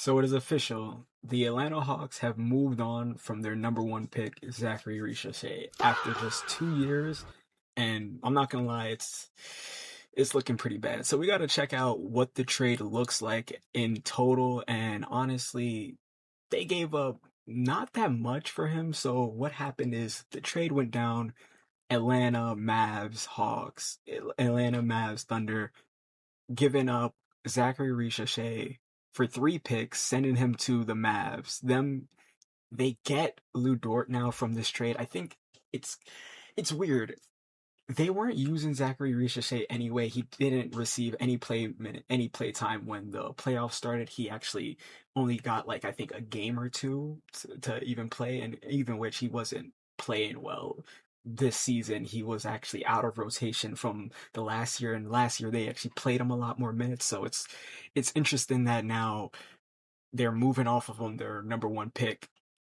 So it is official. The Atlanta Hawks have moved on from their number one pick, Zachary Ricochet, after just 2 years. And I'm not gonna lie, it's looking pretty bad. So we gotta check out what the trade looks like in total. And honestly, they gave up not that much for him. So what happened is the trade went down. Atlanta Mavs Hawks, Atlanta Mavs Thunder giving up Zachary Ricochet for 3 picks, sending him to the Mavs. They get Lou Dort now from this trade. I think it's it's weird. They weren't using Zachary Ricochet anyway. He didn't receive any play time when the playoffs started. He actually only got like I think a game or two to even play, and even which he wasn't playing well this season. He was actually out of rotation from the last year, and last year they actually played him a lot more minutes. So it's interesting that now they're moving off of him, their number one pick,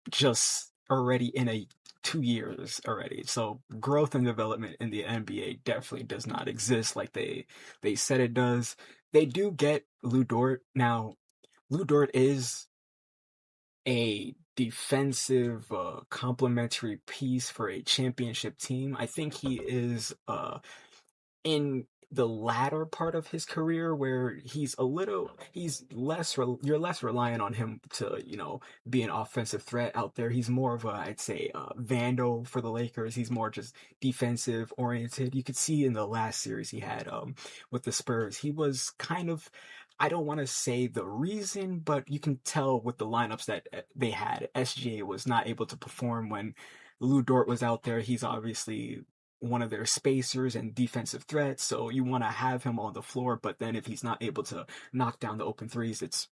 just already in a 2 years already. So growth and development in the NBA definitely does not exist like they said it does. They do get Lou Dort. Now, Lou Dort is a defensive complementary piece for a championship team. I think he is in the latter part of his career where you're less reliant on him to be an offensive threat out there. He's more of a, I'd say, vandal for the Lakers. He's more just defensive oriented. You could see in the last series he had with the Spurs, he was kind of, I don't want to say the reason, but you can tell with the lineups that they had, SGA was not able to perform when Lou Dort was out there. He's obviously one of their spacers and defensive threats, so you want to have him on the floor, but then if he's not able to knock down the open threes, it's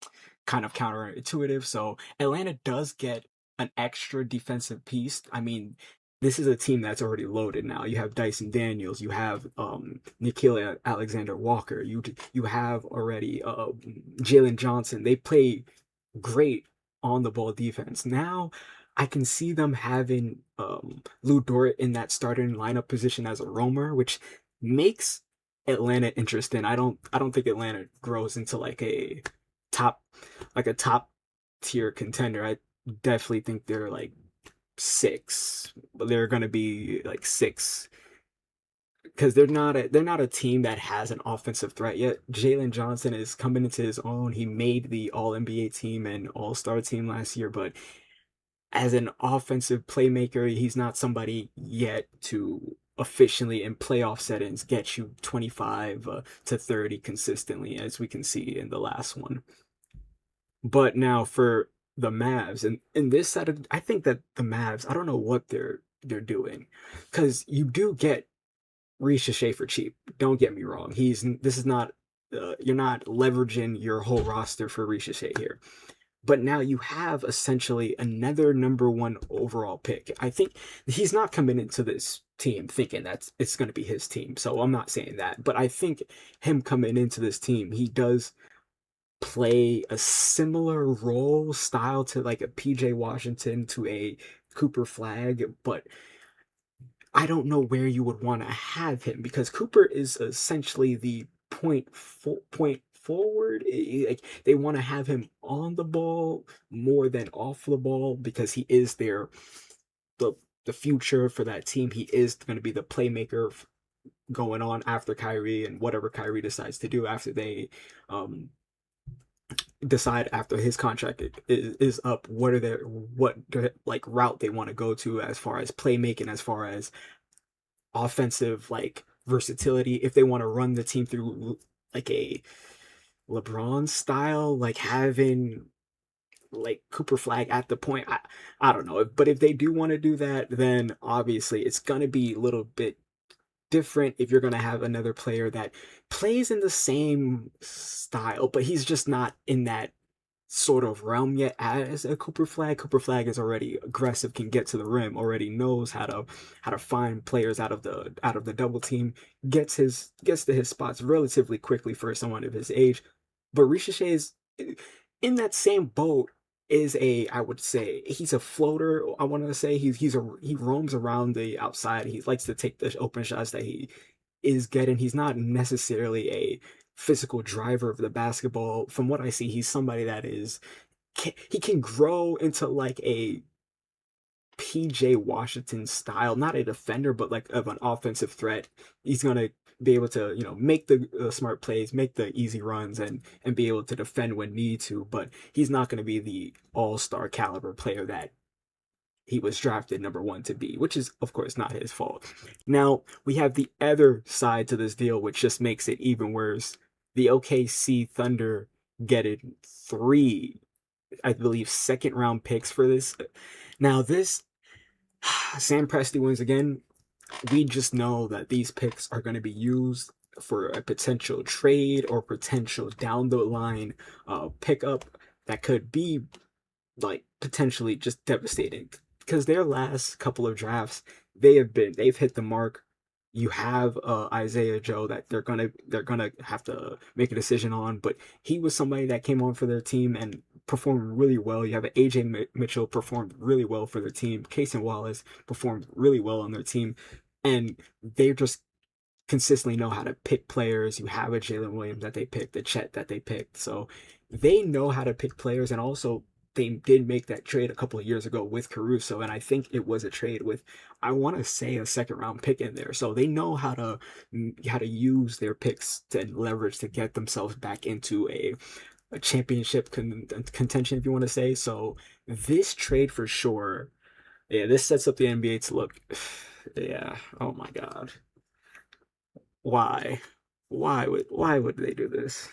kind of counterintuitive. So Atlanta does get an extra defensive piece. I mean, this is a team that's already loaded now. You have Dyson Daniels, you have Nikhil Alexander Walker, you have already Jalen Johnson. They play great on the ball defense. Now I can see them having Lou Dort in that starting lineup position as a roamer, which makes Atlanta interesting. I don't think Atlanta grows into top like a top tier contender. I definitely think they're like six. But they're gonna be like six because they're not a team that has an offensive threat yet. Jalen Johnson is coming into his own. He made the All NBA team and All Star team last year, but as an offensive playmaker, he's not somebody yet to efficiently in playoff settings get you 25 to 30 consistently, as we can see in the last one. But now for the Mavs, and in this side of, I think that the Mavs, I don't know what they're doing, because you do get Ricochet for cheap. Don't get me wrong. This is not you're not leveraging your whole roster for Ricochet here. But now you have essentially another number one overall pick. I think he's not coming into this team thinking that it's going to be his team. So I'm not saying that. But I think him coming into this team, he does play a similar role style to like a PJ Washington, to a Cooper Flag. But I don't know where you would want to have him because Cooper is essentially the point forward. Like they want to have him on the ball more than off the ball because he is the the future for that team. He is going to be the playmaker going on after Kyrie and whatever Kyrie decides to do after they um decide after his contract is up, what like route they want to go to as far as playmaking, as far as offensive like versatility, if they want to run the team through like a LeBron style, like having like Cooper Flag at the point. I don't know, but if they do want to do that, then obviously it's gonna be a little bit different if you're gonna have another player that plays in the same style, but he's just not in that sort of realm yet as a Cooper Flag. Cooper Flag is already aggressive, can get to the rim, already knows how to find players out of the double team, gets to his spots relatively quickly for someone of his age. But Ricochet is in that same boat. Is a I would say he's a floater. I want to say he roams around the outside. He likes to take the open shots that he is getting. He's not necessarily a physical driver of the basketball. From what I see, he's somebody that is he can grow into like a PJ Washington style, not a defender, but like of an offensive threat. He's gonna be able to, make the smart plays, make the easy runs, and be able to defend when need to. But he's not gonna be the all-star caliber player that he was drafted number one to be, which is of course not his fault. Now we have the other side to this deal, which just makes it even worse. The OKC Thunder getting three, I believe, second round picks for this. Now this Sam Presti wins again. We just know that these picks are going to be used for a potential trade or potential down the line pickup that could be like potentially just devastating because their last couple of drafts they've hit the mark. You have Isaiah Joe that they're gonna have to make a decision on, but he was somebody that came on for their team and performed really well. You have AJ Mitchell performed really well for their team. Case and Wallace performed really well on their team, and they just consistently know how to pick players. You have a Jalen Williams that they picked, the Chet that they picked. So they know how to pick players. And also, they did make that trade a couple of years ago with Caruso. And I think it was a trade with, I want to say, a second round pick in there. So they know how to use their picks to leverage to get themselves back into a championship contention, if you want to say. So this trade for sure, yeah, this sets up the NBA to look, yeah, oh my God. Why? Why would they do this?